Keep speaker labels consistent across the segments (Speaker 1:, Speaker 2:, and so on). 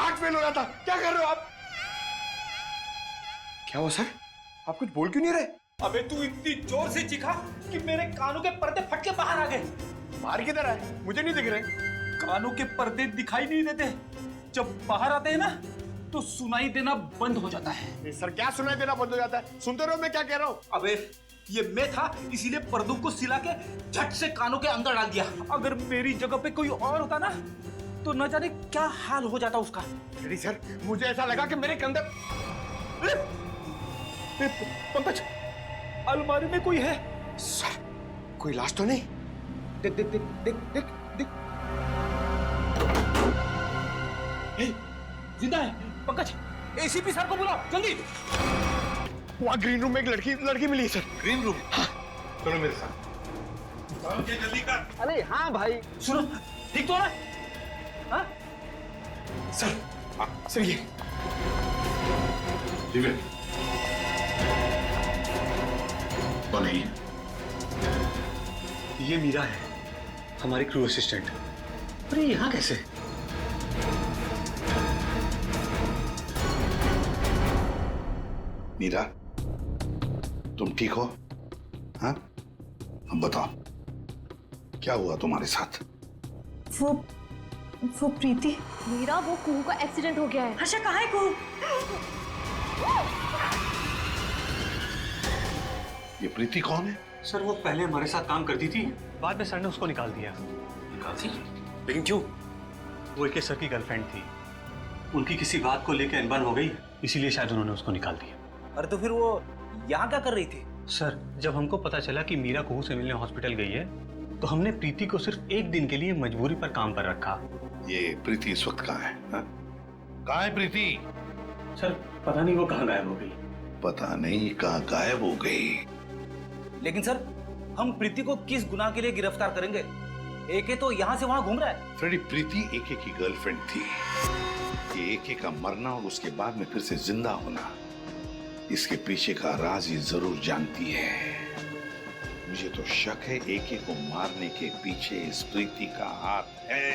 Speaker 1: Heart fail हो रहा था। क्या कर रहे हो आप? क्या हुआ सर? आप कुछ बोल क्यों नहीं रहे?
Speaker 2: अबे तू इतनी जोर से चीखा कि मेरे कानों के पर्दे फट के बाहर आ गए।
Speaker 1: बाहर किधर आए? मुझे नहीं दिख रहे।
Speaker 2: कानों के पर्दे दिखाई नहीं देते, जब बाहर आते हैं ना तो सुनाई देना बंद हो जाता है।
Speaker 1: नहीं सर, क्या सुनाई देना बंद हो जाता है? सुनते रहो मैं क्या कह रहा हूँ।
Speaker 2: अबे ये मैं था, इसीलिए पर्दों को सिला के झट से कानों के अंदर डाल दिया। अगर मेरी जगह पे कोई और होता ना तो न जाने क्या हाल हो जाता उसका।
Speaker 1: नहीं सर, मुझे ऐसा लगा कि मेरे कंधे।
Speaker 2: पंकज, अलमारी में कोई है।
Speaker 1: सर, कोई लाश तो नहीं?
Speaker 2: देख देख देख देख देख देख। जिंदा है। पंकज, एसीपी सर को बुलाओ जल्दी।
Speaker 1: वहाँ ग्रीन रूम में एक लड़की मिली है सर।
Speaker 3: Green room?
Speaker 1: हाँ।
Speaker 3: चलो मेरे साथ। जल्दी कर।
Speaker 4: अरे हाँ भाई।
Speaker 2: सुनो, ठीक तो है? हाँ?
Speaker 1: सर, सर ये
Speaker 3: दिव्य कौन है
Speaker 5: ये मीरा है, हमारी क्रू असिस्टेंट। अरे यहाँ कैसे?
Speaker 3: मीरा, तुम ठीक हो? हाँ, अब बताओ क्या हुआ तुम्हारे साथ?
Speaker 6: वो प्रीति।
Speaker 7: मीरा, वो कुहू का एक्सीडेंट हो गया है।
Speaker 6: हर्षा कहाँ है कुहू?
Speaker 3: ये प्रीति कौन है?
Speaker 5: सर वो पहले हमारे साथ काम करती थी, बाद में सर ने उसको निकाल दिया।
Speaker 3: निकाल दी?
Speaker 5: लेकिन क्यों? वो एक सर की गर्लफ्रेंड थी, उनकी किसी बात को लेकर अनबन हो गई, इसीलिए शायद उन्होंने उसको निकाल दिया।
Speaker 2: अरे तो फिर वो यहाँ क्या कर रही थी?
Speaker 5: सर जब हमको पता चला कि मीरा कुहू से मिलने हॉस्पिटल गई है तो हमने प्रीति को सिर्फ एक दिन के लिए मजबूरी पर काम पर रखा।
Speaker 3: ये प्रीति इस वक्त कहाँ है? हाँ? कहाँ है प्रीति?
Speaker 5: सर पता नहीं वो कहाँ गायब हो गई।
Speaker 3: पता नहीं कहाँ गायब हो गई।
Speaker 2: लेकिन सर, हम प्रीति को किस गुनाह के लिए गिरफ्तार करेंगे? एके तो यहाँ से वहाँ घूम रहा है।
Speaker 3: फ्रेडी, प्रीति एके की गर्लफ्रेंड थी। ये एके का मरना और उसके बाद में फिर से जिंदा होना, इसके पीछे का राज ये जरूर जानती है। मुझे तो शक है एके को मारने के पीछे इस प्रीति का हाथ है।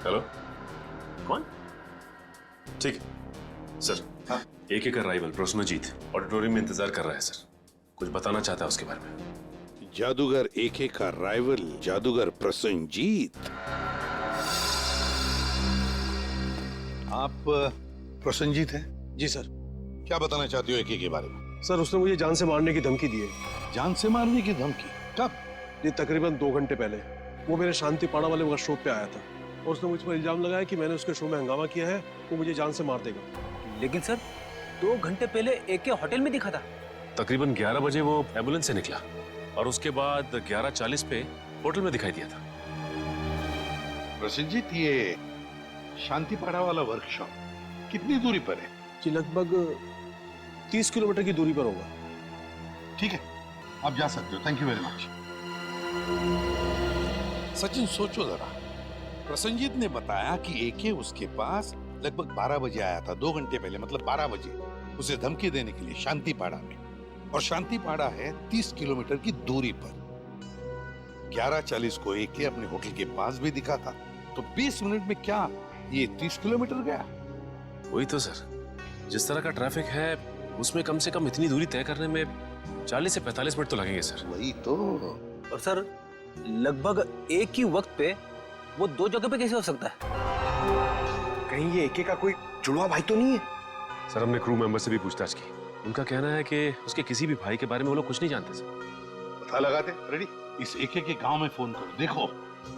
Speaker 8: हेलो, कौन? ठीक है सर।
Speaker 3: हाँ?
Speaker 8: एक एक राइवल प्रसन्नजीत ऑडिटोरियम में इंतजार कर रहा है सर, कुछ बताना चाहता है उसके बारे में।
Speaker 3: जादूगर एके का राइवल जादूगर प्रसन्नजीत। आप प्रसन्नजीत हैं?
Speaker 9: जी सर।
Speaker 3: क्या बताना चाहते हो एके के बारे में?
Speaker 9: सर उसने मुझे जान से मारने की धमकी दी है।
Speaker 3: जान से मारने की धमकी? कब?
Speaker 9: ये तकरीबन 2 घंटे पहले। वो मेरे शांति पाड़ा वाले वर्कशॉप पे आया था और उसने मुझ पर इल्जाम लगाया कि मैंने उसके शो में हंगामा किया है, वो मुझे जान से मार देगा।
Speaker 2: लेकिन सर 2 घंटे पहले एके होटल में दिखा था।
Speaker 8: तकरीबन 11 बजे वो एम्बुलेंस से निकला और उसके बाद 11:40 पे होटल में दिखाई दिया था।
Speaker 3: प्रसन्नजीत, ये शांतिपाड़ा वाला वर्कशॉप कितनी दूरी पर है?
Speaker 9: जी लगभग 30 किलोमीटर की दूरी पर होगा।
Speaker 3: ठीक है, आप जा सकते हो। Thank you very much. Sachin, सोचो जरा। प्रसन्नजीत ने बताया कि एके उसके पास लगभग 12 बजे आया था, 2 घंटे पहले, मतलब 12 बजे उसे धमकी देने के लिए शांतिपाड़ा में। और शांतिपाड़ा है 30 किलोमीटर की दूरी पर। 11:40 को एके अपने होटल के पास भी दिखा था, तो 20 मिनट में क्या ये 30 किलोमीटर गया?
Speaker 8: वही तो सर, जिस तरह का ट्रैफिक है उसमें कम से कम इतनी दूरी तय करने में 40 से 45 मिनट तो लगेंगे सर।
Speaker 3: वही तो।
Speaker 2: और सर लगभग एक ही वक्त पे वो 2 जगह पे कैसे हो सकता है?
Speaker 1: कहीं ये एके का कोई जुड़वा भाई तो नहीं है?
Speaker 8: सर हमने क्रू मेंबर से भी पूछताछ की, उनका कहना है कि उसके किसी भी भाई के बारे में वो लोग कुछ नहीं जानते सर।
Speaker 3: पता लगाते। रेडी, इस एके के गांव में फोन करो, देखो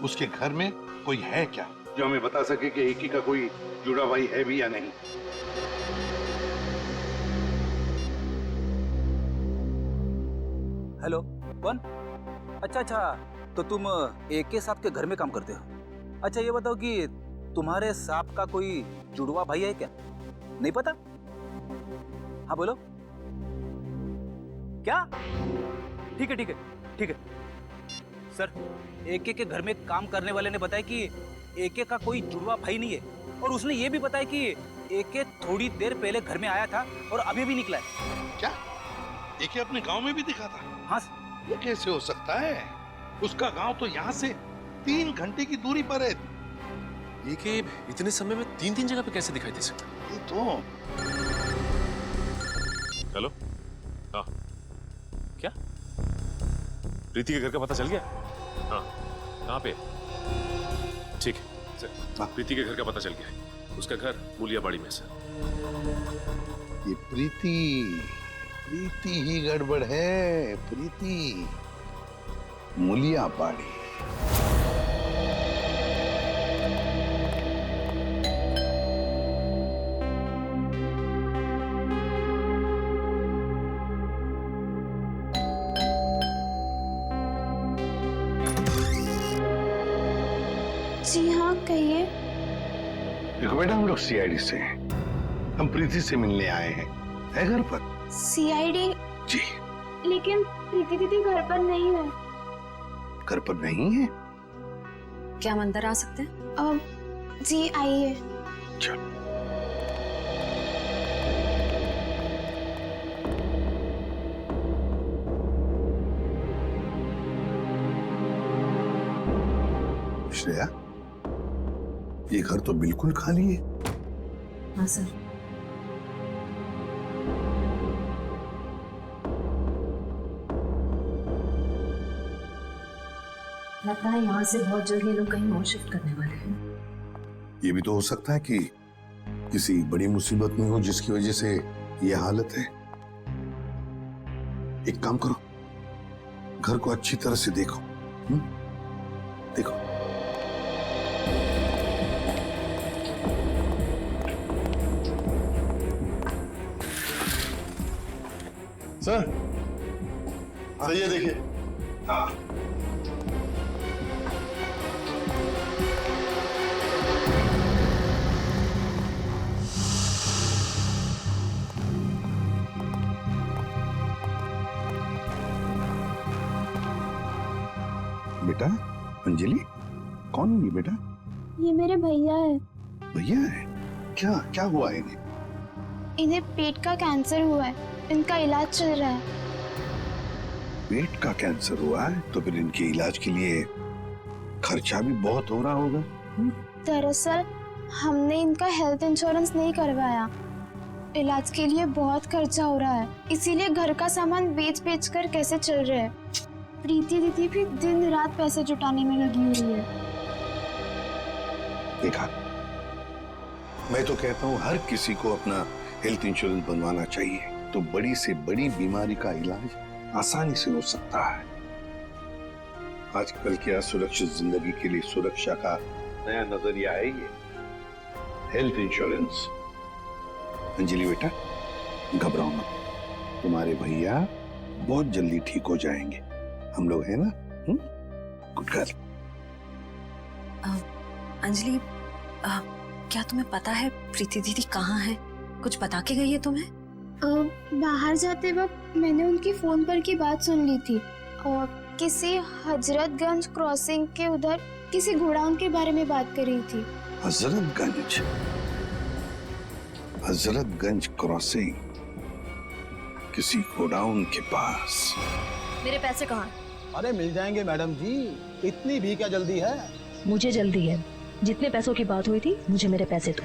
Speaker 3: उसके घर में कोई है क्या जो हमें बता सके कि एके का कोई जुड़ा भाई है भी या नहीं।
Speaker 2: हेलो, कौन? अच्छा, तो तुम एक के साथ के घर में काम करते हो? अच्छा ये बताओ कि तुम्हारे सांप का कोई जुड़वा भाई है क्या? नहीं पता? हाँ बोलो। क्या? ठीक है। सर, एके के घर में काम करने वाले ने बताया कि एके का कोई जुड़वा भाई नहीं है और उसने ये भी बताया कि एके थोड़ी देर पहले घर में आया था और अभी भी निकला है।
Speaker 3: क्या एके अपने गांव में भी दिखा था?
Speaker 2: हाँ।
Speaker 3: ये कैसे हो सकता है? उसका गांव तो यहाँ से 3 घंटे की दूरी पर है।
Speaker 8: ये कि इतने समय में 3-3 जगह पे कैसे दिखाई दे सकता?
Speaker 3: ये तो
Speaker 8: हेलो, हाँ, क्या प्रीति के घर का पता चल गया? हाँ, कहाँ पे? ठीक है सर, प्रीति के घर का पता चल गया है। उसका घर मूलियाबाड़ी में सर।
Speaker 3: ये प्रीति ही गड़बड़ है। प्रीति मूलियाबाड़ी।
Speaker 4: जी हाँ, कहिए।
Speaker 3: देखो बेटा, हम लोग सीआईडी से हैं। हम प्रीति से मिलने आए हैं। है घर पर?
Speaker 4: सीआईडी?
Speaker 3: जी।
Speaker 4: लेकिन प्रीति दीदी घर पर नहीं है।
Speaker 3: घर पर नहीं है?
Speaker 7: क्या हम अंदर आ सकते हैं?
Speaker 4: जी आइए।
Speaker 3: चलो। श्रेया, ये घर तो बिल्कुल खाली है।
Speaker 7: हाँ सर। लगता है यहाँ से बहुत जल्द ये लोग कहीं और शिफ्ट करने वाले हैं।
Speaker 3: ये भी तो हो सकता है कि किसी बड़ी मुसीबत में हो जिसकी वजह से ये हालत है। एक काम करो, घर को अच्छी तरह से देखो। देखो।
Speaker 9: सर, ये देखिए।
Speaker 3: हाँ। बेटा, अंजलि, कौन है ये बेटा?
Speaker 4: ये मेरे भैया है।
Speaker 3: भैया है? क्या क्या हुआ है इन्हें?
Speaker 4: इन्हें पेट का कैंसर हुआ है। इनका इलाज चल रहा है।
Speaker 3: पेट का कैंसर हुआ है तो फिर इनके इलाज के लिए खर्चा भी बहुत हो रहा होगा।
Speaker 4: दरअसल हमने इनका हेल्थ इंश्योरेंस नहीं करवाया। इलाज के लिए बहुत खर्चा हो रहा है, इसीलिए घर का सामान बेच बेच कर कैसे चल रहे हैं। प्रीति दीदी भी दिन रात पैसे जुटाने में लगी हुई है।
Speaker 3: देखा, मैं तो कहता हूँ हर किसी को अपना हेल्थ इंश्योरेंस बनवाना चाहिए, तो बड़ी से बड़ी बीमारी का इलाज आसानी से हो सकता है। आजकल क्या सुरक्षित जिंदगी के लिए सुरक्षा का नया नजरिया है ये हेल्थ इंश्योरेंस। अंजलि बेटा, घबराओ मत, तुम्हारे भैया बहुत जल्दी ठीक हो जाएंगे। हम लोग हैं ना? Good girl.
Speaker 7: अंजलि, क्या तुम्हें पता है प्रीति दीदी कहाँ है? कुछ बता के गई है तुम्हें?
Speaker 4: बाहर जाते वक्त मैंने उनकी फोन पर की बात सुन ली थी। किसी हजरतगंज क्रॉसिंग के उधर किसी गोडाउन के बारे में बात कर रही थी। हजरतगंज क्रॉसिंग, किसी गोडाउन के पास।
Speaker 7: मेरे पैसे कहाँ हैं?
Speaker 6: अरे मिल जाएंगे मैडम जी, इतनी भी क्या जल्दी है?
Speaker 10: मुझे जल्दी है। जितने पैसों की बात हुई थी, मुझे मेरे पैसे दो।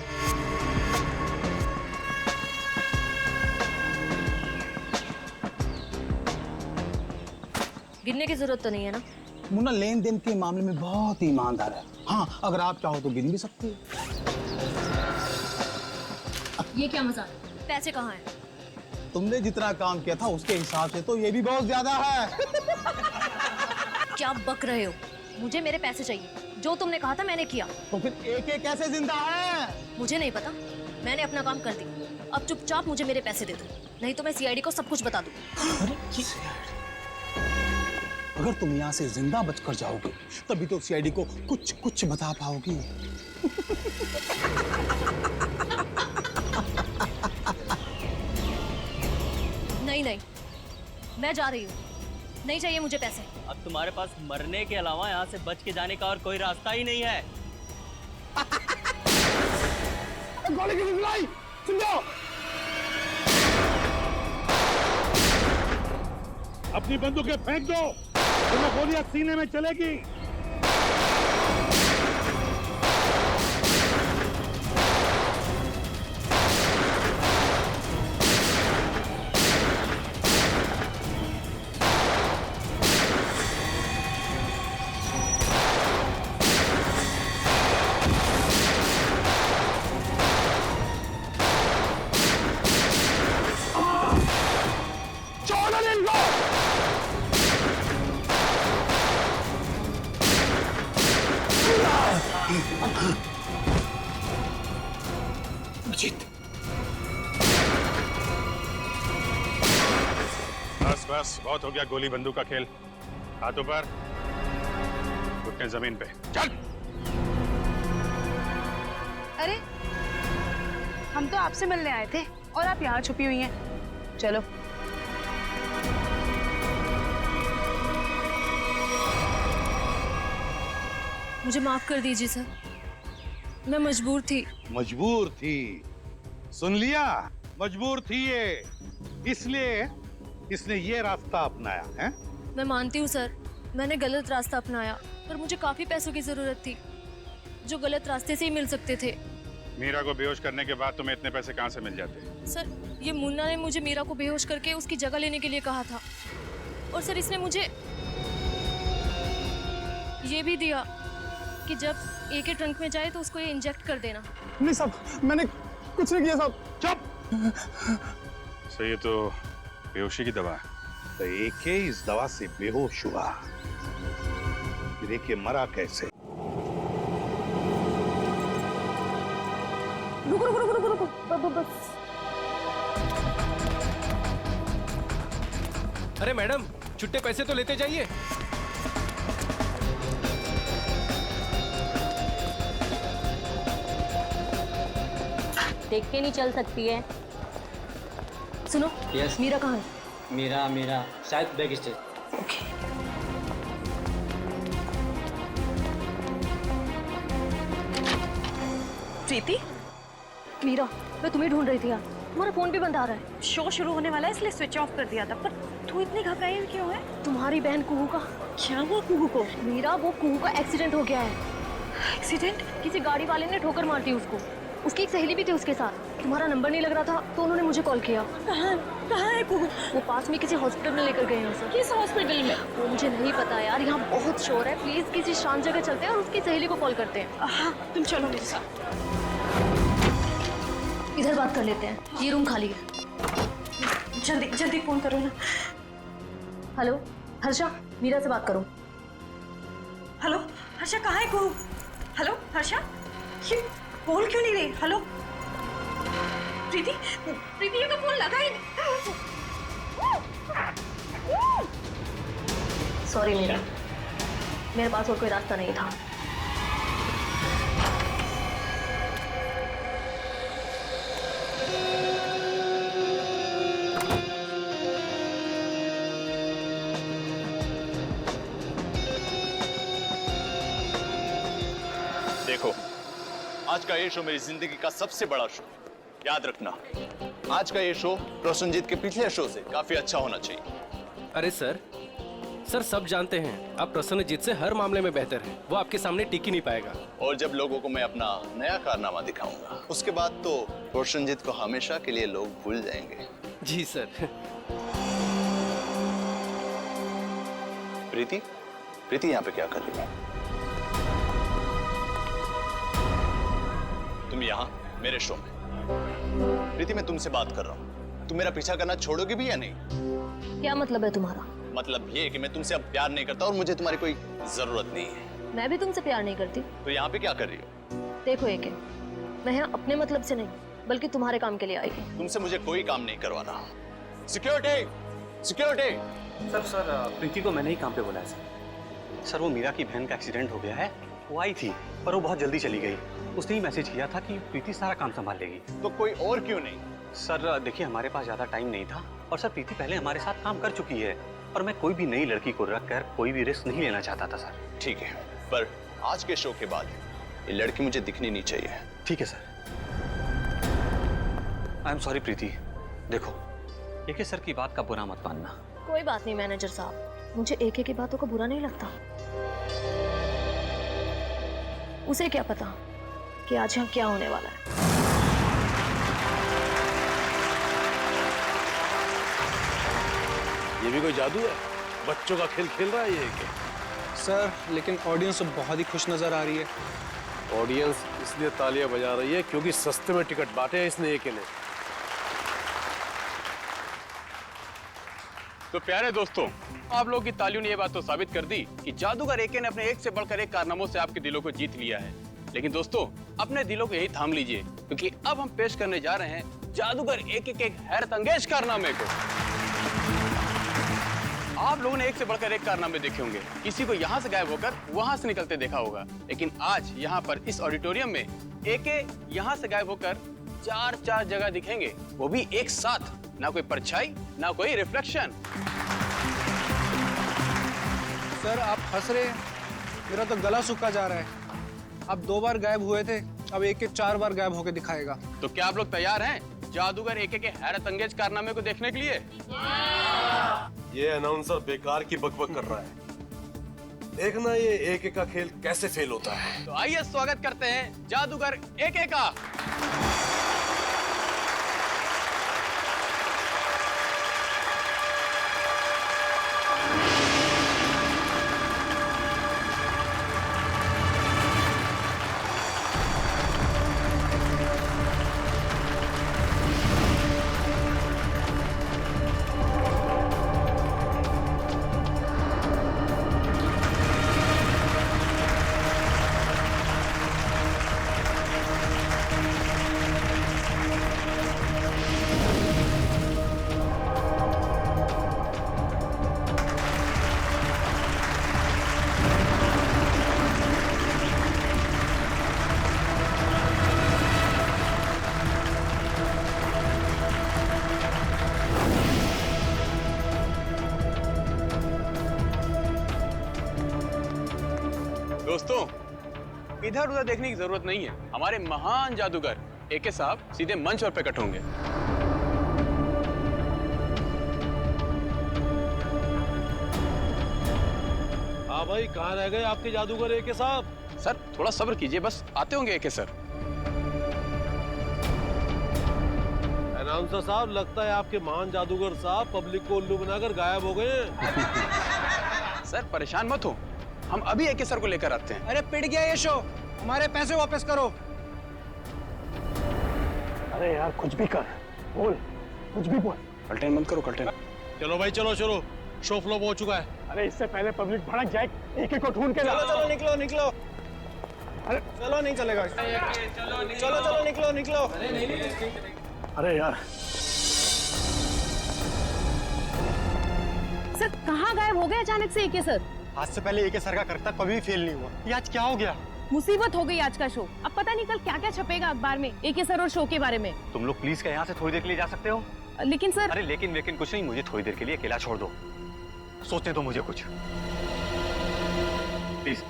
Speaker 7: गिनने की जरूरत तो नहीं है ना?
Speaker 6: मुन्ना लेन देन के मामले में बहुत ईमानदार है। हाँ, अगर आप चाहो तो गिन भी सकती है।
Speaker 7: ये क्या मजाक? पैसे कहाँ हैं?
Speaker 6: तुमने जितना काम किया था उसके हिसाब से तो ये भी बहुत ज्यादा है।
Speaker 7: क्या बक रहे हो? मुझे मेरे पैसे चाहिए। जो तुमने कहा था मैंने किया।
Speaker 6: तो फिर एक एक कैसे जिंदा है?
Speaker 7: मुझे नहीं पता, मैंने अपना काम कर दिया। अब चुपचाप मुझे मेरे पैसे दे दो, नहीं तो मैं सीआईडी को सब कुछ बता दूँ।
Speaker 6: अगर तुम यहाँ से जिंदा बचकर जाओगे तभी तो सीआईडी को कुछ कुछ बता पाओगी।
Speaker 7: नहीं नहीं, मैं जा रही हूँ। नहीं चाहिए मुझे पैसे।
Speaker 11: अब तुम्हारे पास मरने के अलावा यहाँ से बच के जाने का और कोई रास्ता ही नहीं है।
Speaker 6: गोली की बुलाई, सुन जाओ।
Speaker 9: अपनी बंदूकें फेंक दो, तुम्हें गोलियां सीने में चलेगी।
Speaker 3: अजीत,
Speaker 5: बस बस बहुत हो गया गोली बंदूक का खेल। हाथ ऊपर, घुटने जमीन पे। चल।
Speaker 12: अरे हम तो आपसे मिलने आए थे और आप यहाँ छुपी हुई हैं। चलो।
Speaker 7: मुझे माफ कर दीजिए सर, मैं मजबूर थी।
Speaker 3: मजबूर थी? सुन लिया, मजबूर थी ये, इसलिए इसने ये रास्ता अपनाया है।
Speaker 7: मैं मानती हूँ सर, मैंने गलत रास्ता अपनाया, पर मुझे काफी पैसों की जरूरत थी जो गलत रास्ते से ही मिल सकते थे।
Speaker 5: मीरा को बेहोश करने के बाद तुम्हें इतने पैसे कहाँ से मिल जाते?
Speaker 7: सर, ये मुन्ना ने मुझे मीरा को बेहोश करके उसकी जगह लेने के लिए कहा था, और सर इसने मुझे ये भी दिया कि जब एक के ट्रंक में जाए तो उसको ये इंजेक्ट कर देना।
Speaker 6: नहीं साहब, मैंने कुछ नहीं किया साहब।
Speaker 5: चुप। सही है, तो बेहोशी की दवा है।
Speaker 3: तो एके इस दवा से बेहोश हुआ, फिर एके मरा कैसे?
Speaker 7: रुको रुको रुको रुको रुको, बस।
Speaker 2: अरे मैडम, छुट्टे पैसे तो लेते जाइए।
Speaker 7: देख के नहीं चल सकती है। सुनो,
Speaker 11: यस।
Speaker 7: मीरा कहाँ है?
Speaker 11: मेरा शायद बैक स्टेज।
Speaker 7: ओके।
Speaker 12: प्रीति,
Speaker 7: मीरा, मैं तुम्हें ढूंढ रही थी यार, तुम्हारा फोन भी बंद आ रहा है।
Speaker 12: शो शुरू होने वाला है इसलिए स्विच ऑफ कर दिया था। पर तू इतनी घबराई हुई क्यों है?
Speaker 7: तुम्हारी बहन कुहू का।
Speaker 12: क्या हुआ कुहू को?
Speaker 7: मीरा, वो कुहू का एक्सीडेंट हो गया है।
Speaker 12: एक्सीडेंट?
Speaker 7: किसी गाड़ी वाले ने ठोकर मार दी उसको। उसकी एक सहेली भी थी उसके साथ। तुम्हारा नंबर नहीं लग रहा था तो उन्होंने मुझे कॉल किया।
Speaker 12: कहाँ है कुहू?
Speaker 7: वो पास में किसी हॉस्पिटल में लेकर गए हैं उसे।
Speaker 12: किस हॉस्पिटल में?
Speaker 7: वो मुझे नहीं पता यार, यहाँ बहुत शोर है। प्लीज किसी शांत जगह चलते हैं और उसकी सहेली को कॉल करते हैं।
Speaker 12: हाँ, तुम चलो मेरे साथ।
Speaker 7: इधर बात कर लेते हैं, ये रूम खाली है।
Speaker 12: जल्दी जल्दी फोन करो ना।
Speaker 7: हेलो हर्षा, मीरा से बात करो।
Speaker 12: हेलो हर्षा, कहाँ है कुहू? हेलो हर्षा, ये बोल क्यों नहीं रही? हेलो प्रीति, प्रीति ये तो फोन लगा ही नहीं।
Speaker 7: सॉरी मीरा, मेरे पास और कोई रास्ता नहीं था।
Speaker 13: देखो, आज का ये शो मेरी जिंदगी का सबसे बड़ा शो, याद रखना। आज का ये शो प्रसन्नजीत के पिछले शो से काफी अच्छा होना चाहिए।
Speaker 2: अरे सर, सब जानते हैं आप प्रसन्नजीत से हर मामले में बेहतर हैं। वो आपके सामने टिक ही नहीं पाएगा।
Speaker 13: और जब लोगों को मैं अपना नया कारनामा दिखाऊंगा, उसके बाद तो प्रसन्नजीत को हमेशा के लिए लोग भूल जाएंगे।
Speaker 2: जी सर।
Speaker 13: प्रीति, प्रीति यहाँ पे क्या कर रही है? तुम यहाँ मेरे शो में। प्रीति, मैं तुमसे बात कर रहा हूँ। तुम मेरा पीछा करना छोड़ोगे भी या नहीं?
Speaker 7: क्या मतलब है तुम्हारा?
Speaker 13: मतलब ये कि मैं तुमसे अब प्यार नहीं करता और मुझे तुम्हारी कोई जरूरत नहीं है।
Speaker 7: मैं भी तुमसे प्यार नहीं करती।
Speaker 13: तो यहाँ पे क्या कर रही हो?
Speaker 7: देखो एके, मैं यहाँ अपने मतलब से नहीं बल्कि तुम्हारे काम के लिए आई हूँ।
Speaker 13: तुमसे मुझे कोई काम नहीं करवाना। Security, security.
Speaker 5: सर, प्रीति को मैंने ही काम पे बुलाया सर। सर, वो मीरा की बहन का एक्सीडेंट हो गया है। वो आई थी पर वो बहुत जल्दी चली गई। उसने ही मैसेज किया था कि प्रीति सारा काम संभाल लेगी।
Speaker 13: तो कोई और क्यों नहीं?
Speaker 5: सर देखिए, हमारे पास ज्यादा टाइम नहीं था और सर प्रीति पहले हमारे साथ काम कर चुकी है और मैं कोई भी नई लड़की को रख कर कोई भी रिस्क नहीं लेना चाहता था सर।
Speaker 13: ठीक है, पर आज के शो के बाद ये लड़की मुझे दिखनी नहीं चाहिए।
Speaker 5: ठीक है सर। आई एम सॉरी प्रीति। देखो, एके सर की बात का बुरा मत मानना।
Speaker 7: कोई बात नहीं मैनेजर साहब, मुझे एके की बातों का बुरा नहीं लगता। उसे क्या पता कि आज यहाँ क्या होने वाला है।
Speaker 9: ये भी कोई जादू है? बच्चों का खेल खेल रहा है ये क्या?
Speaker 6: सर, लेकिन ऑडियंस तो बहुत ही खुश नजर आ रही है।
Speaker 9: ऑडियंस इसलिए तालियां बजा रही है क्योंकि सस्ते में टिकट बांटे हैं इसने एक ने।
Speaker 14: तो प्यारे दोस्तों, आप लोगों की तालियों ने ये बात तो साबित कर दी कि जादूगर एके ने अपने एक से बढ़कर एक कारनामों से आपके दिलों को जीत लिया है। लेकिन दोस्तों अपने दिलों को यही थाम लीजिए, क्योंकि अब हम पेश करने जा रहे हैं जादूगर एक हैरत अंगेज कारनामे को। आप लोगों ने एक से बढ़कर एक कारनामे देखे होंगे, किसी को यहाँ से गायब होकर वहां से निकलते देखा होगा, लेकिन आज यहाँ पर इस ऑडिटोरियम में एके यहाँ से गायब होकर चार जगह दिखेंगे, वो भी एक साथ। ना कोई परछाई, ना कोई रिफ्लेक्शन।
Speaker 15: सर आप हंस रहे हैं, मेरा तो गला सूखा जा रहा है। अब 2 बार गायब हुए थे, अब एक 4 बार गायब होकर दिखाएगा।
Speaker 14: तो क्या आप लोग तैयार हैं जादूगर एके के हैरत अंगेज कारनामे को देखने के लिए?
Speaker 9: ये अनाउंसर बेकार की बकबक कर रहा है। देखना ये एके का खेल कैसे फेल होता है।
Speaker 14: तो आइए स्वागत करते हैं जादूगर एके का। दोस्तों इधर उधर देखने की जरूरत नहीं है, हमारे महान जादूगर एके साहब सीधे मंच पर प्रकट होंगे।
Speaker 9: हाँ भाई, कहाँ रह गए आपके जादूगर एके साहब?
Speaker 14: सर थोड़ा सब्र कीजिए, बस आते होंगे एके सर।
Speaker 9: अनाउंसर साहब, लगता है आपके महान जादूगर साहब पब्लिक को उल्लू बनाकर गायब हो गए।
Speaker 14: सर परेशान मत हो, हम अभी एके सर को लेकर आते हैं।
Speaker 15: अरे पिट गया ये शो, हमारे पैसे वापस करो।
Speaker 9: अरे यार कुछ भी कर, बोल, कुछ भी बोल।
Speaker 14: कल्टेन बंद करो, कल्टेन।
Speaker 9: चलो भाई चलो, शो फ्लॉप हो चुका है।
Speaker 16: अरे इससे पहले पब्लिक भड़क जाए, एके को ढूंढ के
Speaker 15: चलो चलो निकलो निकलो। अरे चलो नहीं चलेगा। चलो चलो निकलो निकलो।
Speaker 16: अरे यार
Speaker 12: सर कहाँ गायब हो गए अचानक से एके सर?
Speaker 16: आज से पहले एके सर का करतब कभी भी फेल नहीं हुआ, ये आज क्या हो गया?
Speaker 12: मुसीबत हो गई आज का शो। अब पता नहीं कल क्या क्या छपेगा अखबार में एके सर और शो के बारे में।
Speaker 5: तुम लोग प्लीज क्या यहाँ से थोड़ी देर के लिए जा सकते हो?
Speaker 12: लेकिन सर।
Speaker 5: अरे लेकिन कुछ नहीं, मुझे थोड़ी देर के लिए अकेला छोड़ दो, सोचने दो मुझे कुछ, प्लीज।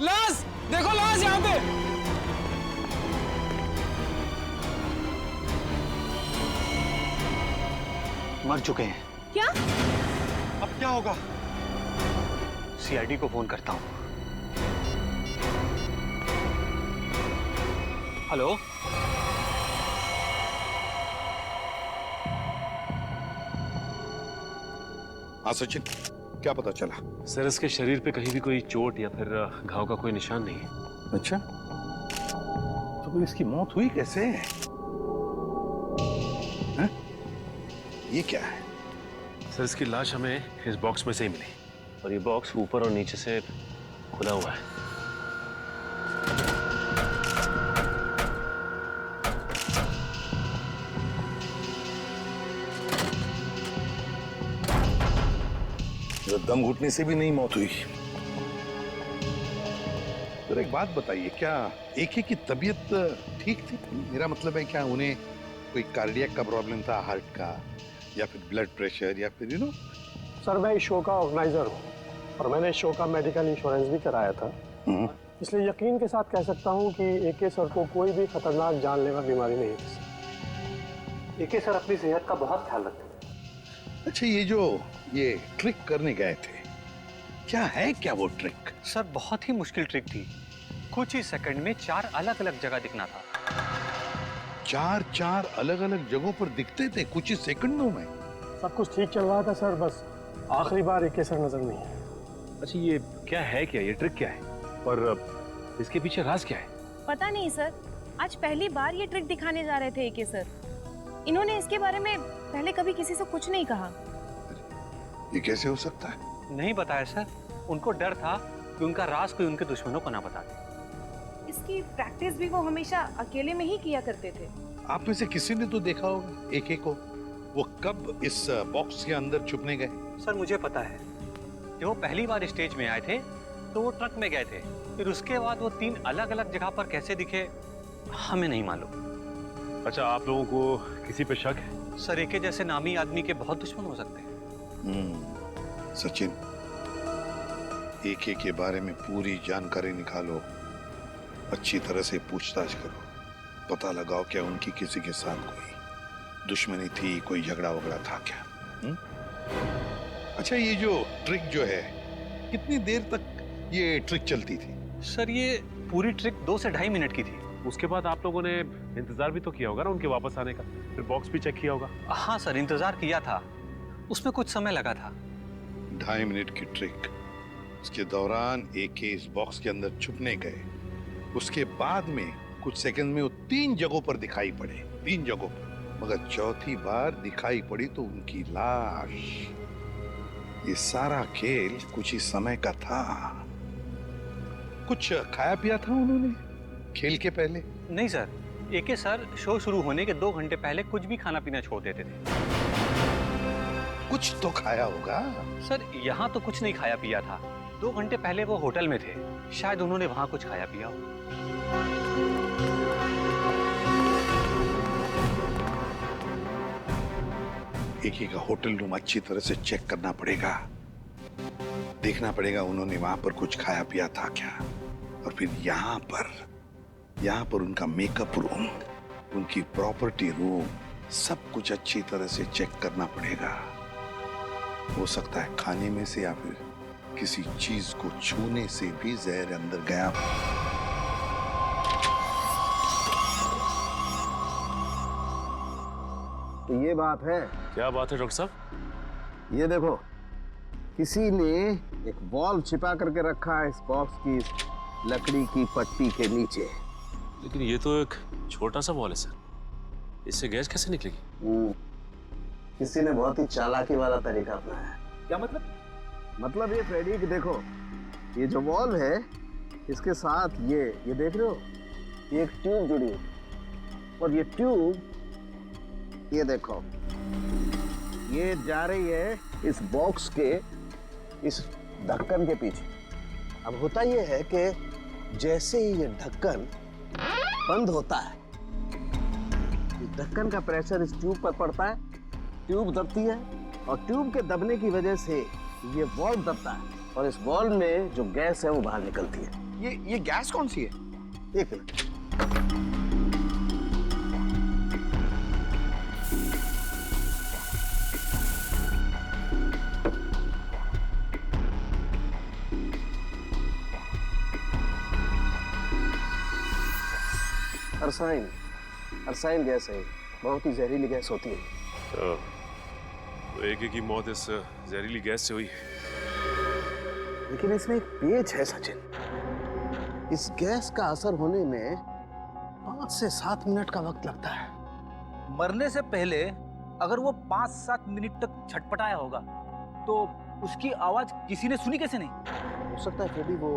Speaker 15: लाश देखो, लाश यहाँ पे।
Speaker 5: मर चुके हैं।
Speaker 12: क्या?
Speaker 16: अब क्या होगा?
Speaker 5: सीआईडी को फोन करता हूँ। हेलो,
Speaker 3: हाँ सचिन, क्या पता चला?
Speaker 8: सर इसके शरीर पे कहीं भी कोई चोट या फिर घाव का कोई निशान नहीं है।
Speaker 3: अच्छा, तो फिर इसकी मौत हुई कैसे? है? ये क्या है?
Speaker 8: सर इसकी लाश हमें इस बॉक्स में से ही मिली, और ये बॉक्स ऊपर और नीचे से खुला हुआ है।
Speaker 3: दम घुटने से भी नहीं मौत हुई। तो एक बात बताइए, क्या एके की तबीयत ठीक थी? मेरा मतलब है क्या उन्हें कोई कार्डियक का प्रॉब्लम था, हार्ट का, या फिर ब्लड प्रेशर, या फिर
Speaker 16: सर मैं इस शो का ऑर्गेनाइजर हूँ और मैंने इस शो का मेडिकल इंश्योरेंस भी कराया था, इसलिए यकीन के साथ कह सकता हूँ कि एके सर को कोई भी खतरनाक जानलेवा बीमारी नहीं थी।
Speaker 5: एके सर अपनी सेहत का बहुत ख्याल रखते हैं।
Speaker 3: अच्छा, ये ट्रिक करने गए थे, क्या है क्या वो ट्रिक?
Speaker 5: सर बहुत ही मुश्किल ट्रिक थी, कुछ ही सेकंड में 4 अलग अलग जगह दिखना था।
Speaker 3: 4 अलग अलग जगहों पर दिखते थे कुछ ही सेकंडों में?
Speaker 16: सब कुछ ठीक चल रहा था सर, बस आखिरी बार एके सर नजर नहीं है।
Speaker 8: अच्छा ये क्या है, क्या ये ट्रिक क्या है, और इसके पीछे राज क्या है?
Speaker 12: पता नहीं सर, आज पहली बार ये ट्रिक दिखाने जा रहे थे एके सर। इन्होंने इसके बारे में पहले कभी किसी से कुछ नहीं कहा।
Speaker 3: ये कैसे हो सकता है?
Speaker 5: नहीं बताया सर, उनको डर था कि उनका राज कोई उनके दुश्मनों को ना बता दे।
Speaker 12: इसकी प्रैक्टिस भी वो हमेशा अकेले में ही किया करते थे।
Speaker 3: आप में से किसी ने तो देखा होगा एके को, वो कब इस बॉक्स के अंदर छुपने गए?
Speaker 5: सर मुझे पता है, जब वो पहली बार स्टेज में आए थे तो वो ट्रक में गए थे, फिर उसके बाद वो 3 अलग अलग जगह पर कैसे दिखे हमें नहीं मालूम।
Speaker 8: अच्छा, आप लोगों को किसी पे शक है?
Speaker 5: सर एके जैसे नामी आदमी के बहुत दुश्मन हो सकते हैं।
Speaker 3: सचिन, एके के बारे में पूरी जानकारी निकालो, अच्छी तरह से पूछताछ करो, पता लगाओ क्या उनकी किसी के साथ कोई दुश्मनी थी, कोई झगड़ा वगड़ा था क्या? अच्छा, ये जो ट्रिक जो है, कितनी देर तक ये ट्रिक चलती थी?
Speaker 5: सर ये पूरी ट्रिक 2 से 2.5 मिनट की थी।
Speaker 8: उसके बाद आप लोगों ने इंतजार भी तो किया होगा ना उनके वापस आने का, फिर बॉक्स भी चेक किया होगा।
Speaker 5: हाँ सर, इंतजार किया था, उसमें कुछ समय लगा था।
Speaker 3: 2.5 मिनट की ट्रिक, उसके दौरान एके इस बॉक्स के अंदर छुपने गए, उसके बाद में कुछ सेकंड में वो 3 जगहों पर दिखाई पड़े, 3 जगहों पर, मगर चौथी बार दिखाई पड़ी तो उनकी लाश। ये सारा खेल कुछ ही समय का था। कुछ खाया पिया था उन्होंने खेल के पहले?
Speaker 5: नहीं सर, एके सर शो शुरू होने के 2 घंटे पहले कुछ भी खाना पीना छोड़ देते थे।
Speaker 3: कुछ तो खाया होगा?
Speaker 5: सर यहाँ तो कुछ नहीं खाया पिया था, 2 घंटे पहले वो होटल में थे, शायद उन्होंने वहां कुछ खाया पिया हो।
Speaker 3: एके का होटल रूम अच्छी तरह से चेक करना पड़ेगा, देखना पड़ेगा उन्होंने वहां पर कुछ खाया पिया था क्या, और फिर यहाँ पर उनका मेकअप रूम, उनकी प्रॉपर्टी रूम, सब कुछ अच्छी तरह से चेक करना पड़ेगा। हो सकता है खाने में से या फिर किसी चीज को छूने से भी जहर अंदर गया।
Speaker 1: तो ये बात है।
Speaker 8: क्या बात है डॉक्टर साहब?
Speaker 1: ये देखो, किसी ने एक बॉल छिपा करके रखा है इस बॉक्स की लकड़ी की पट्टी के नीचे।
Speaker 8: लेकिन ये तो एक छोटा सा बॉल है सर, इससे गैस कैसे निकलेगी?
Speaker 1: किसी ने बहुत ही चालाकी वाला तरीका अपनाया है।
Speaker 2: क्या मतलब?
Speaker 1: मतलब ये फ्रेडी कि देखो, ये जो बॉल है इसके साथ ये देख रहे हो, ये एक ट्यूब जुड़ी है, और ये ट्यूब ये देखो, ये जा रही है इस बॉक्स के इस ढक्कन के पीछे। अब होता ये है कि जैसे ही ये ढक्कन बंद होता है, ढक्कन का प्रेशर इस ट्यूब पर पड़ता है, ट्यूब दबती है, और ट्यूब के दबने की वजह से ये बॉल दबता है, और इस बॉल में जो गैस है वो बाहर निकलती है।
Speaker 2: ये गैस कौन सी है?
Speaker 1: एक मिनट। अरसाइन गैस है, बहुत ही जहरीली गैस होती है।
Speaker 8: तो एके की मौत इस जहरीली गैस से हुई।
Speaker 1: लेकिन इसमें एक पेच है सचिन, इस गैस का असर होने में 5 से 7 मिनट का वक्त लगता है।
Speaker 2: मरने से पहले अगर वो 5-7 मिनट तक छटपटाया होगा तो उसकी आवाज किसी ने सुनी कैसे नहीं?
Speaker 1: हो सकता है फ्रेडी वो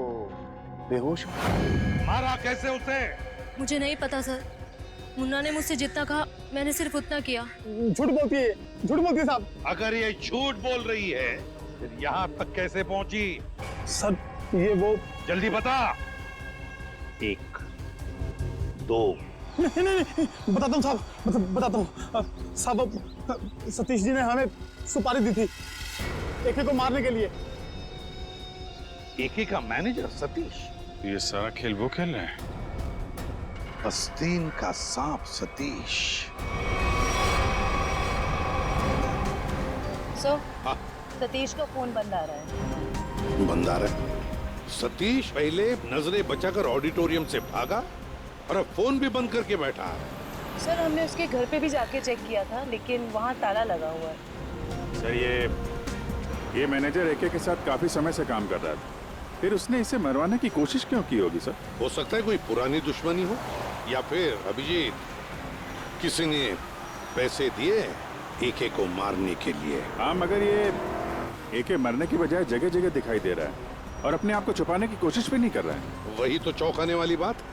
Speaker 1: बेहोश हो।
Speaker 3: मारा कैसे उसे?
Speaker 7: मुझे नहीं पता सर, मुन्ना ने मुझसे जितना कहा मैंने सिर्फ उतना किया।
Speaker 15: झूठ बोलती है साहब।
Speaker 3: अगर ये झूठ बोल रही है फिर यहाँ तक कैसे पहुंची?
Speaker 15: सर ये वो,
Speaker 3: जल्दी बता। 1 2
Speaker 15: नहीं बताता हूँ साहब, बताता हूँ साहब। सतीश जी ने हमें सुपारी दी थी एके को मारने के लिए।
Speaker 3: एके का मैनेजर सतीश?
Speaker 8: ये सारा खेल वो खेल रहे हैं?
Speaker 3: आस्तीन का सांप सतीश।
Speaker 12: सतीश का फोन बंद आ रहा है।
Speaker 3: बंद आ रहा है? सतीश पहले नजरें बचाकर ऑडिटोरियम से भागा और अब फोन भी बंद करके बैठा है।
Speaker 12: सर हमने उसके घर पे भी जाके चेक किया था, लेकिन वहाँ ताला लगा हुआ है।
Speaker 8: सर ये
Speaker 17: ये मैनेजर एके के साथ काफी समय से काम कर रहा था, फिर उसने इसे मरवाने की कोशिश क्यों की होगी सर?
Speaker 3: हो सकता है कोई पुरानी दुश्मनी हो, या फिर अभिजीत किसी ने पैसे दिए एके को मारने के लिए।
Speaker 17: हाँ, मगर ये एके मरने की बजाय जगह जगह दिखाई दे रहा है और अपने आप को छुपाने की कोशिश भी नहीं कर रहा है।
Speaker 3: वही तो चौंकाने वाली बात।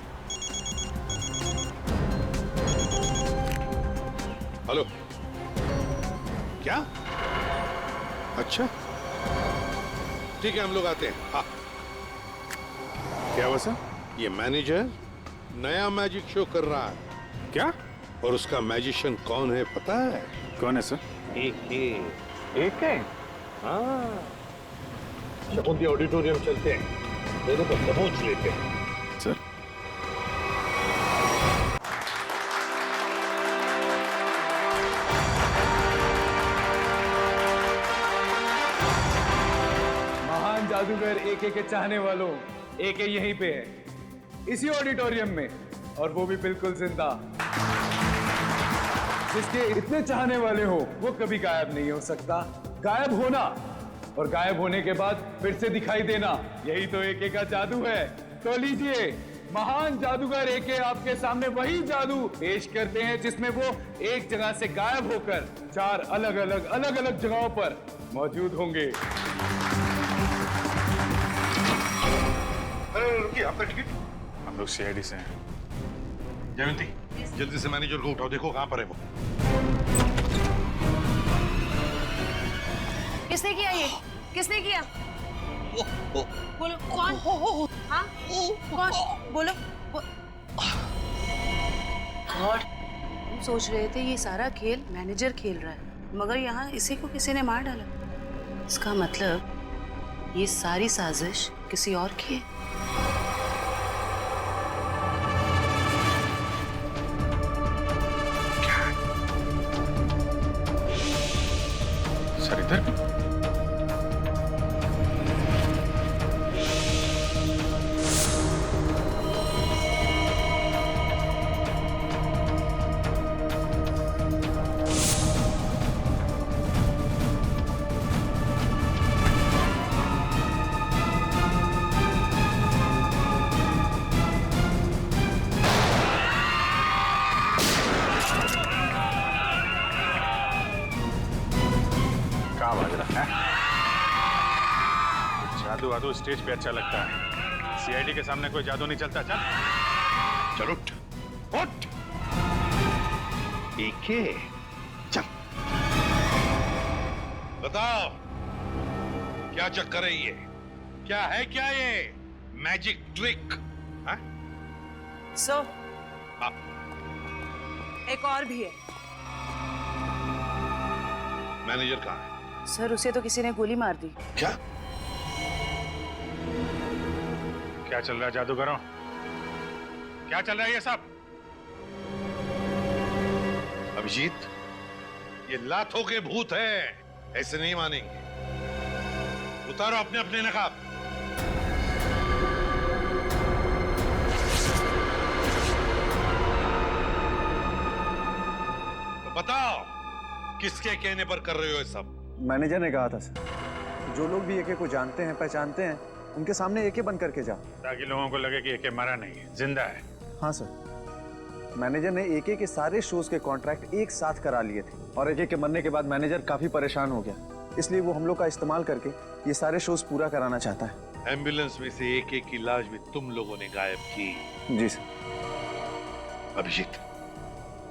Speaker 3: हेलो, क्या? अच्छा, ठीक है, हम लोग आते हैं। हाँ।
Speaker 17: क्या हुआ सर?
Speaker 3: ये मैनेजर नया मैजिक शो कर रहा है।
Speaker 17: क्या?
Speaker 3: और उसका मैजिशियन कौन है पता है?
Speaker 17: कौन है सर?
Speaker 3: एके। हाँ, शकुंती ऑडिटोरियम चलते हैं, दोनों को दबोच लेते हैं।
Speaker 17: सर,
Speaker 18: महान जादूगर एके के चाहने वालों, एके यहीं पे है, इसी ऑडिटोरियम में, और वो भी बिल्कुल जिंदा। जिसके इतने चाहने वाले हो वो कभी गायब नहीं हो सकता। गायब होना और गायब होने के बाद फिर से दिखाई देना, यही तो एके का जादू है। तो लीजिए, महान जादूगर एके आपके सामने वही जादू पेश करते हैं जिसमें वो एक जगह से गायब होकर 4 अलग अलग जगहों पर मौजूद होंगे।
Speaker 3: रुकिए, आपका टिकट?
Speaker 17: हम लोग सीआईडी से हैं।
Speaker 3: जयंती, जल्दी से मैनेजर को उठाओ, देखो कहाँ पर है वो।
Speaker 12: किसने किया ये? किसने किया? बोलो कौन? हाँ? कौन? बोलो।
Speaker 19: गॉड, हम सोच रहे थे ये सारा खेल मैनेजर खेल रहा है, मगर यहाँ इसी को किसी ने मार डाला। इसका मतलब ये सारी साजिश किसी और की है।
Speaker 17: सर इधर भी? जादू स्टेज पे अच्छा लगता है, सीआईडी के सामने कोई जादू नहीं चलता। चल
Speaker 3: चलो, उठ। एके, चल, बताओ क्या चक्कर है ये? क्या है क्या ये मैजिक ट्रिक?
Speaker 19: सो एक और भी है।
Speaker 3: मैनेजर कहाँ है?
Speaker 19: सर, उसे तो किसी ने गोली मार दी।
Speaker 3: क्या?
Speaker 17: क्या चल रहा है जादूगरों? क्या चल रहा है ये सब?
Speaker 3: अभिजीत, ये लातों के भूत है, ऐसे नहीं मानेंगे। उतारो अपने अपने नकाब। तो बताओ, किसके कहने पर कर रहे हो ये सब?
Speaker 20: मैनेजर ने कहा था सर, जो लोग भी एके को जानते हैं, पहचानते हैं, उनके सामने एके बन करके जाओ,
Speaker 17: ताकि लोगों को लगे कि एके मरा नहीं है, जिंदा है।
Speaker 20: हाँ सर, मैनेजर ने एके के सारे शोज के कॉन्ट्रैक्ट एक साथ करा लिए थे और एके के मरने के बाद मैनेजर काफी परेशान हो गया, इसलिए वो हम लोग का इस्तेमाल करके ये सारे शोज पूरा कराना चाहता है।
Speaker 3: एम्बुलेंस में से एके की लाश भी तुम लोगों ने गायब की?
Speaker 20: जी सर।
Speaker 3: अभिजीत,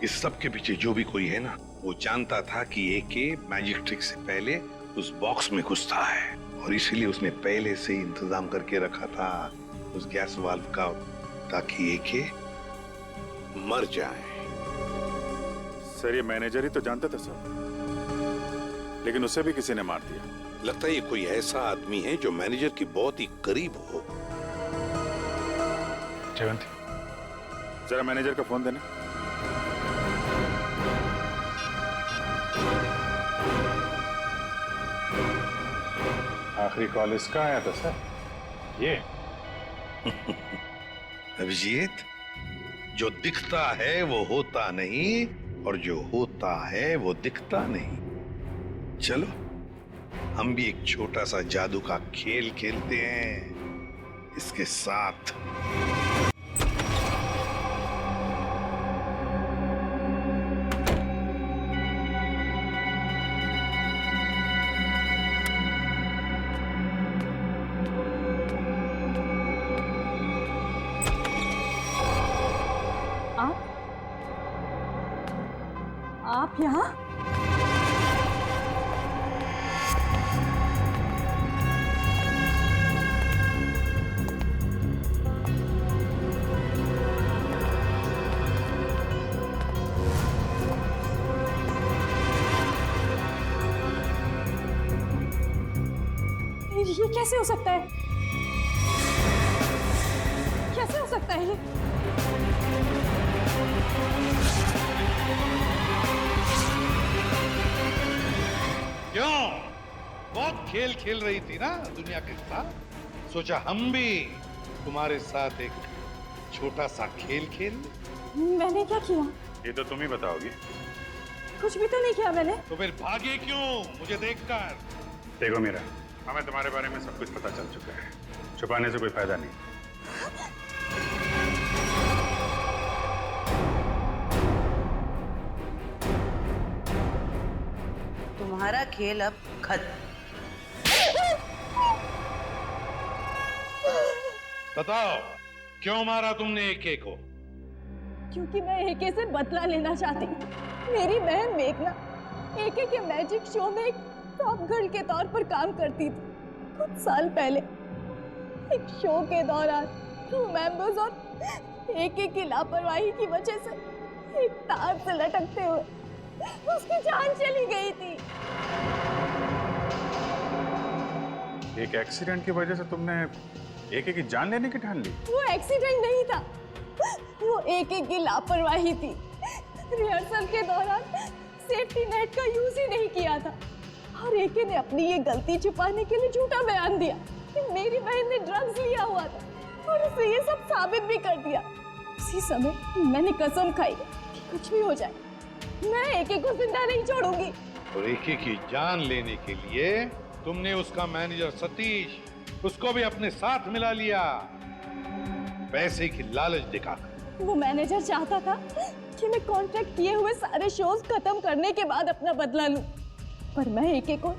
Speaker 3: इस सब के पीछे जो भी कोई है ना, वो जानता था कि एके मैजिक ट्रिक से पहले उस बॉक्स में घुसता है, और इसीलिए उसने पहले से ही इंतजाम करके रखा था उस गैस वाल्व का, ताकि एके मर जाए।
Speaker 17: सर, ये मैनेजर ही तो जानता था सर, लेकिन उसे भी किसी ने मार दिया।
Speaker 3: लगता है ये कोई ऐसा आदमी है जो मैनेजर के बहुत ही करीब हो।
Speaker 17: जयवंती, जरा मैनेजर का फोन देना। आखिरी कॉल इसका आया था सर। ये
Speaker 3: अभिजीत, जो दिखता है वो होता नहीं, और जो होता है वो दिखता नहीं। चलो हम भी एक छोटा सा जादू का खेल खेलते हैं इसके साथ।
Speaker 12: आप यहाँ? ये कैसे हो सकता है? कैसे हो सकता है ये?
Speaker 3: क्यों? बहुत खेल खेल रही थी ना दुनिया के साथ, सोचा हम भी तुम्हारे साथ एक छोटा सा खेल खेल।
Speaker 12: मैंने क्या किया?
Speaker 17: ये तो तुम ही बताओगी।
Speaker 12: कुछ भी तो नहीं किया मैंने।
Speaker 3: तो फिर भागे क्यों मुझे देखकर?
Speaker 17: देखो मीरा, हमें तुम्हारे बारे में सब कुछ पता चल चुका है, छुपाने से कोई फायदा नहीं।
Speaker 19: तुम्हारा खेल अब खत्म।
Speaker 3: बताओ क्यों मारा तुमने एके को?
Speaker 12: क्योंकि मैं एके से बदला लेना चाहती हूँ। मेरी बहन मेघना एके के मैजिक शो में एक टॉप गर्ल के तौर पर काम करती थी। कुछ साल पहले एक शो के दौरान क्रू मेंबर्स और एके की लापरवाही की वजह से एक तार से लटकते हुए उसकी जान चली गई थी।
Speaker 17: एक एक्सीडेंट की वजह से तुमने एके की जान लेने की ठान ली?
Speaker 12: वो एक्सीडेंट नहीं था, वो एके की लापरवाही थी। रिहर्सल के दौरान सेफ्टी नेट का यूज ही नहीं किया था और एके ने अपनी ये गलती छुपाने के लिए झूठा बयान दिया कि मेरी बहन ने ड्रग्स लिया हुआ था और उसे ये सब साबित भी कर दिया। उसी समय मैंने कसम खाई कि कुछ भी हो जाए मैं एके को जिंदा नहीं छोड़ूंगी।
Speaker 3: और एके की जान लेने के लिए तुमने उसका मैनेजर सतीश, उसको भी अपने साथ मिला लिया, पैसे की लालच दिखाकर।
Speaker 12: वो मैनेजर चाहता था कि मैं कॉन्ट्रैक्ट किए हुए सारे शोज खत्म करने के बाद अपना बदला लूं, पर मैं एके को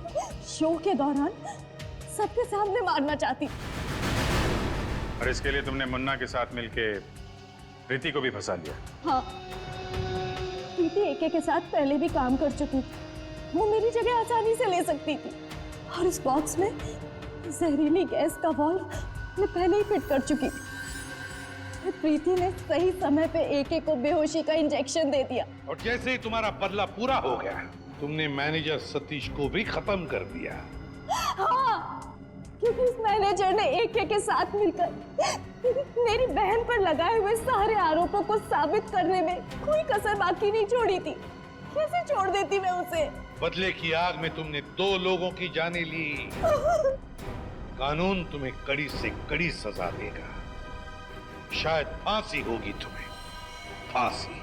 Speaker 12: शो के दौरान सबके सामने मारना चाहती।
Speaker 17: और इसके लिए तुमने मुन्ना के साथ मिलके प्रीति को भी फंसा लिया?
Speaker 12: हाँ, प्रीति एके के साथ पहले भी काम कर चुकी थी, वो मेरी जगह आसानी से ले सकती थी और इस बॉक्स में जहरीली गैस का वाल्व मैं पहले ही फिट कर चुकी थी। फिर प्रीति ने सही समय पे एके को बेहोशी का इंजेक्शन दे दिया
Speaker 3: और जैसे ही तुम्हारा बदला पूरा हो गया तुमने मैनेजर सतीश को भी खत्म कर दिया।
Speaker 12: हाँ, क्योंकि इस मैनेजर ने एके के साथ मिलकर मेरी बहन पर लगाए हुए सारे आरोपों को साबित करने में कोई कसर बाकी नहीं छोड़ी थी। कैसे छोड़ देती मैं उसे?
Speaker 3: बदले की आग में तुमने 2 लोगों की जानें ली। कानून तुम्हें कड़ी से कड़ी सजा देगा, शायद फांसी होगी तुम्हें, फांसी।